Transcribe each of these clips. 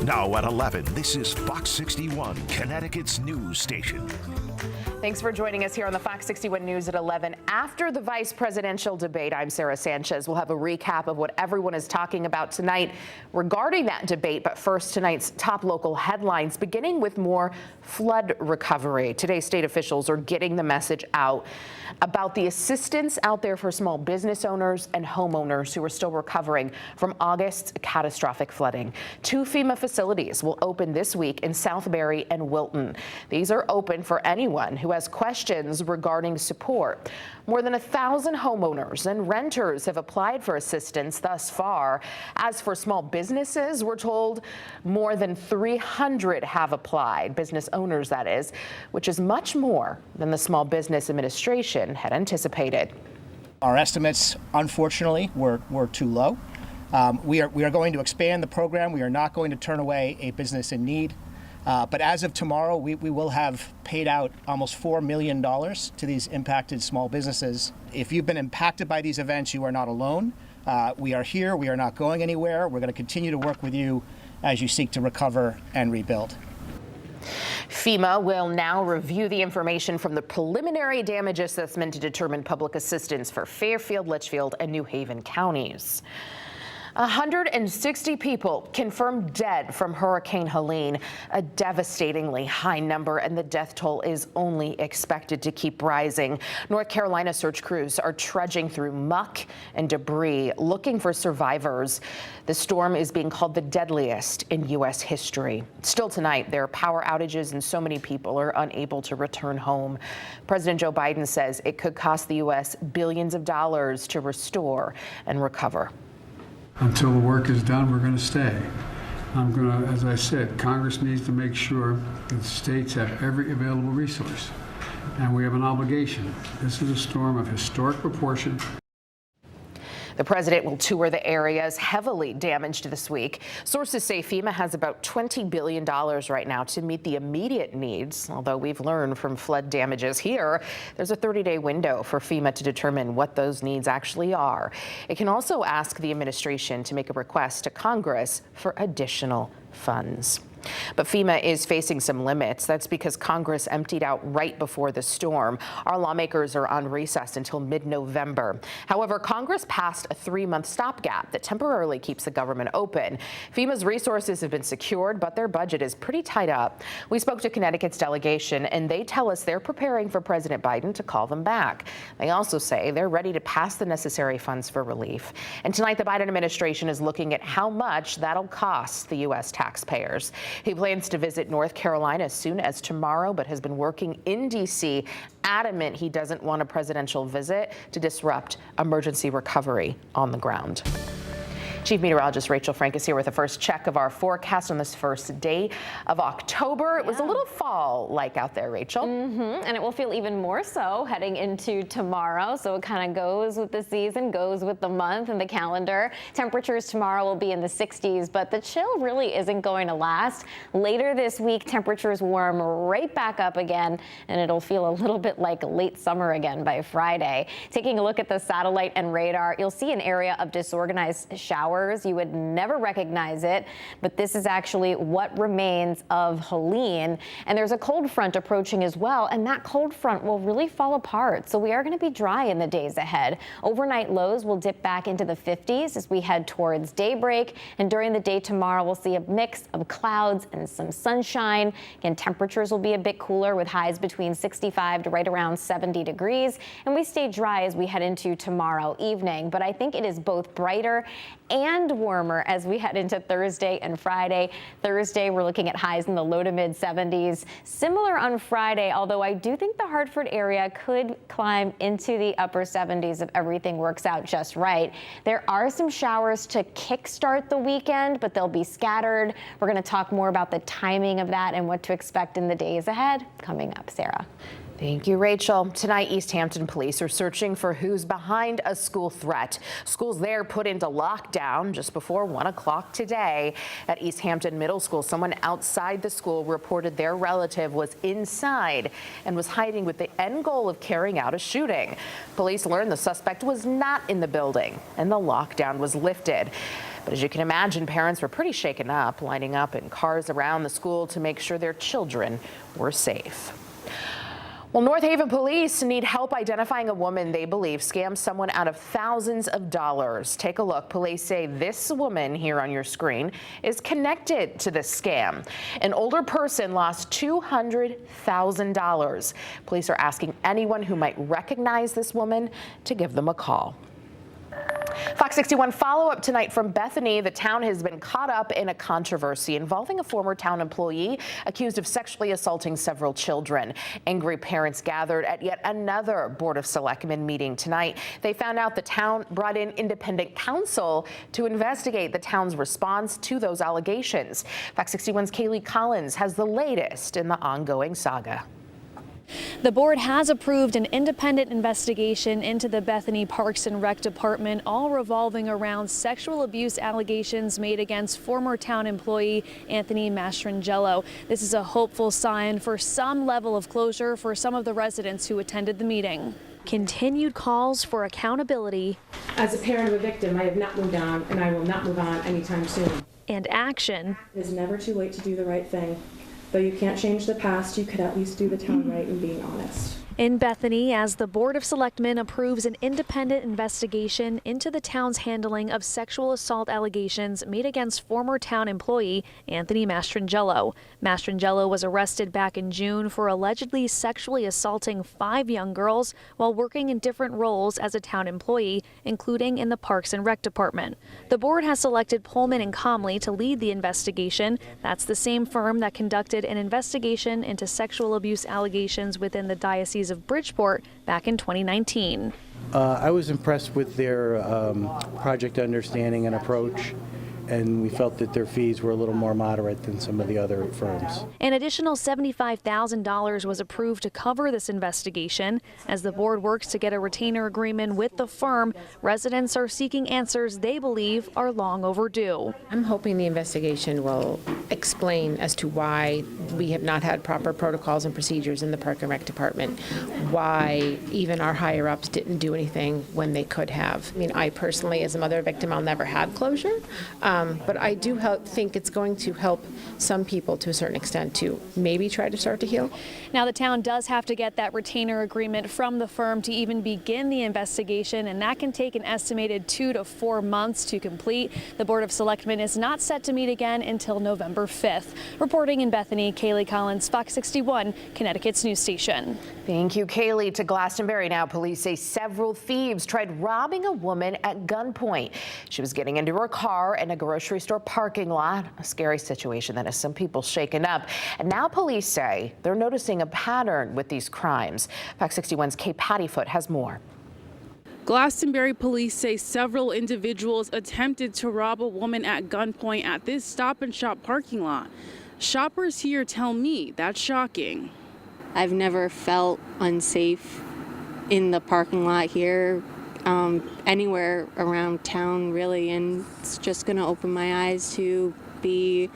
Now at 11, this is Fox 61, Connecticut's news station. Thanks for joining us here on the Fox 61 News at 11. After the vice presidential debate, I'm Sarah Sanchez. We'll have a recap of what everyone is talking about tonight regarding that debate. But first, tonight's top local headlines, beginning with more flood recovery. Today, state officials are getting the message out about the assistance out there for small business owners and homeowners who are still recovering from August's catastrophic flooding. 2 FEMA facilities will open this week in Southbury and Wilton. These are open for anyone who has questions regarding support. More than 1,000 homeowners and renters have applied for assistance thus far. As for small businesses, we're told more than 300 have applied, business owners that is, which is much more than the Small Business Administration had anticipated. Our estimates, unfortunately, were too low. We are going to expand the program. We are not going to turn away a business in need. But as of tomorrow, we will have paid out almost $4 million to these impacted small businesses. If you've been impacted by these events, you are not alone. We are here. We are not going anywhere. We're going to continue to work with you as you seek to recover and rebuild. FEMA will now review the information from the preliminary damage assessment to determine public assistance for Fairfield, Litchfield, and New Haven counties. 160 people confirmed dead from Hurricane Helene, a devastatingly high number, and the death toll is only expected to keep rising. North Carolina search crews are trudging through muck and debris looking for survivors. The storm is being called the deadliest in U.S. history. Still tonight, there are power outages and so many people are unable to return home. President Joe Biden says it could cost the U.S. billions of dollars to restore and recover. Until the work is done, we're going to stay. As I said, Congress needs to make sure that states have every available resource. And we have an obligation. This is a storm of historic proportion. The president will tour the areas heavily damaged this week. Sources say FEMA has about $20 billion right now to meet the immediate needs, although we've learned from flood damages here, there's a 30-day window for FEMA to determine what those needs actually are. It can also ask the administration to make a request to Congress for additional funds. But FEMA is facing some limits. That's because Congress emptied out right before the storm. Our lawmakers are on recess until mid-November. However, Congress passed a 3-month stopgap that temporarily keeps the government open. FEMA's resources have been secured, but their budget is pretty tied up. We spoke to Connecticut's delegation, and they tell us they're preparing for President Biden to call them back. They also say they're ready to pass the necessary funds for relief. And tonight, the Biden administration is looking at how much that'll cost the U.S. taxpayers. He plans to visit North Carolina as soon as tomorrow, but has been working in D.C., adamant he doesn't want a presidential visit to disrupt emergency recovery on the ground. Chief Meteorologist Rachel Frank is here with the first check of our forecast on this first day of October. It was a little fall-like out there, Rachel. And it will feel even more so heading into tomorrow. So it kind of goes with the season, goes with the month and the calendar. Temperatures tomorrow will be in the 60s, but the chill really isn't going to last. Later this week, temperatures warm right back up again, and it'll feel a little bit like late summer again by Friday. Taking a look at the satellite and radar, you'll see an area of disorganized showers. You would never recognize it, but this is actually what remains of Helene. And there's a cold front approaching as well, and that cold front will really fall apart. So we are going to be dry in the days ahead. Overnight lows will dip back into the 50s as we head towards daybreak. And during the day tomorrow, we'll see a mix of clouds and some sunshine. Again, temperatures will be a bit cooler with highs between 65 to right around 70 degrees. And we stay dry as we head into tomorrow evening. But I think it is both brighter and warmer as we head into Thursday and Friday. Thursday, we're looking at highs in the low to mid 70s. Similar on Friday, although I do think the Hartford area could climb into the upper 70s if everything works out just right. There are some showers to kickstart the weekend, but they'll be scattered. We're going to talk more about the timing of that and what to expect in the days ahead coming up. Sarah. Thank you, Rachel. Tonight, East Hampton police are searching for who's behind a school threat. Schools there put into lockdown just before 1 o'clock today. At East Hampton Middle School, someone outside the school reported their relative was inside and was hiding with the end goal of carrying out a shooting. Police learned the suspect was not in the building and the lockdown was lifted. But as you can imagine, parents were pretty shaken up, lining up in cars around the school to make sure their children were safe. Well, North Haven police need help identifying a woman they believe scammed someone out of thousands of dollars. Take a look. Police say this woman here on your screen is connected to this scam. An older person lost $200,000. Police are asking anyone who might recognize this woman to give them a call. Fox 61 follow-up tonight from Bethany. The town has been caught up in a controversy involving a former town employee accused of sexually assaulting several children. Angry parents gathered at yet another Board of Selectmen meeting tonight. They found out the town brought in independent counsel to investigate the town's response to those allegations. Fox 61's Kaylee Collins has the latest in the ongoing saga. The board has approved an independent investigation into the Bethany Parks and Rec Department, all revolving around sexual abuse allegations made against former town employee Anthony Mastrangelo. This is a hopeful sign for some level of closure for some of the residents who attended the meeting. Continued calls for accountability. As a parent of a victim, I have not moved on, and I will not move on anytime soon. And action. It is never too late to do the right thing. Though you can't change the past, you could at least do the town right and being honest. In Bethany, as the Board of Selectmen approves an independent investigation into the town's handling of sexual assault allegations made against former town employee Anthony Mastrangelo. Mastrangelo was arrested back in June for allegedly sexually assaulting 5 young girls while working in different roles as a town employee, including in the Parks and Rec Department. The board has selected Pullman and Comley to lead the investigation. That's the same firm that conducted an investigation into sexual abuse allegations within the Diocese of Bridgeport back in 2019. I was impressed with their project understanding and approach, and we felt that their fees were a little more moderate than some of the other firms. An additional $75,000 was approved to cover this investigation. As the board works to get a retainer agreement with the firm, residents are seeking answers they believe are long overdue. I'm hoping the investigation will explain as to why we have not had proper protocols and procedures in the Park and Rec Department, why even our higher-ups didn't do anything when they could have. I mean, I personally, as a mother victim, I'll never had closure. But I do think it's going to help some people to a certain extent to maybe try to start to heal. Now, the town does have to get that retainer agreement from the firm to even begin the investigation, and that can take an estimated 2 to 4 months to complete. The Board of Selectmen is not set to meet again until November 5th. Reporting in Bethany, Kaylee Collins, Fox 61, Connecticut's news station. Thank you, Kaylee. To Glastonbury now, police say several thieves tried robbing a woman at gunpoint. She was getting into her car in a grocery store parking lot. A scary situation that has some people shaken up. And now police say they're noticing a pattern with these crimes. Fox 61's Kay Pattyfoot has more. Glastonbury police say several individuals attempted to rob a woman at gunpoint at this Stop and Shop parking lot. Shoppers here tell me that's shocking. I've never felt unsafe in the parking lot here, anywhere around town really, and it's just going to open my eyes to be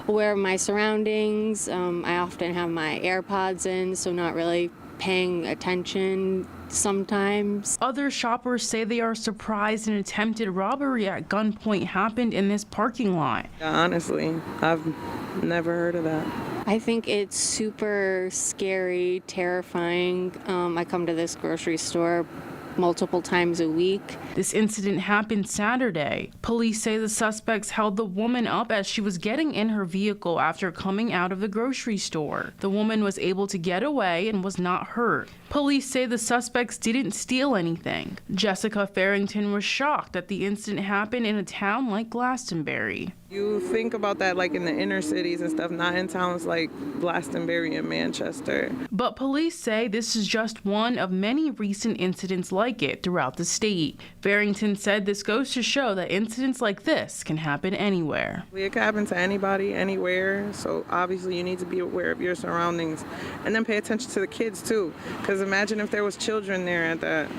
aware of my surroundings. I often have my AirPods in, so not really paying attention sometimes. Other shoppers say they are surprised an attempted robbery at gunpoint happened in this parking lot. Honestly, I've never heard of that. I think it's super scary, terrifying. I come to this grocery store multiple times a week. This incident happened Saturday. Police say the suspects held the woman up as she was getting in her vehicle after coming out of the grocery store. The woman was able to get away and was not hurt. Police say the suspects didn't steal anything. Jessica Farrington was shocked that the incident happened in a town like Glastonbury. You think about that like in the inner cities and stuff, not in towns like Glastonbury and Manchester. But police say this is just one of many recent incidents like it throughout the state. Farrington said this goes to show that incidents like this can happen anywhere. It can happen to anybody, anywhere, so obviously you need to be aware of your surroundings and then pay attention to the kids too, because imagine if there was children there at that.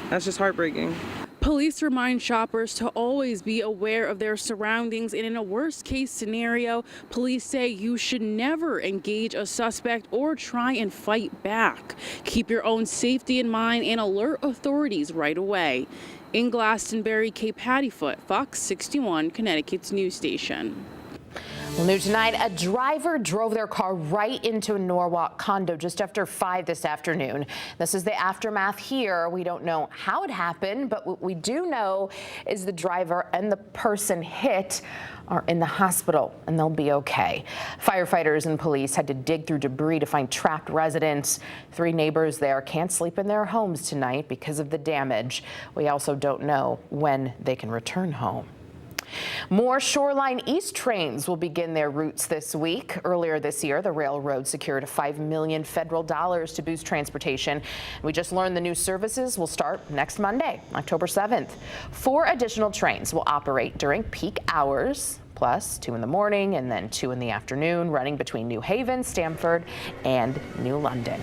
That's just heartbreaking. Police remind shoppers to always be aware of their surroundings, and in a worst-case scenario, police say you should never engage a suspect or try and fight back. Keep your own safety in mind and alert authorities right away. In Glastonbury, Cape Hattie-Foot, Fox 61, Connecticut's news station. Well, new tonight, a driver drove their car right into a Norwalk condo just after 5 this afternoon. This is the aftermath here. We don't know how it happened, but what we do know is the driver and the person hit are in the hospital, and they'll be okay. Firefighters and police had to dig through debris to find trapped residents. 3 neighbors there can't sleep in their homes tonight because of the damage. We also don't know when they can return home. More Shoreline East trains will begin their routes this week. Earlier this year, the railroad secured $5 million federal to boost transportation. We just learned the new services will start next Monday, October 7th. 4 additional trains will operate during peak hours, plus 2 in the morning and then 2 in the afternoon, running between New Haven, Stamford, and New London.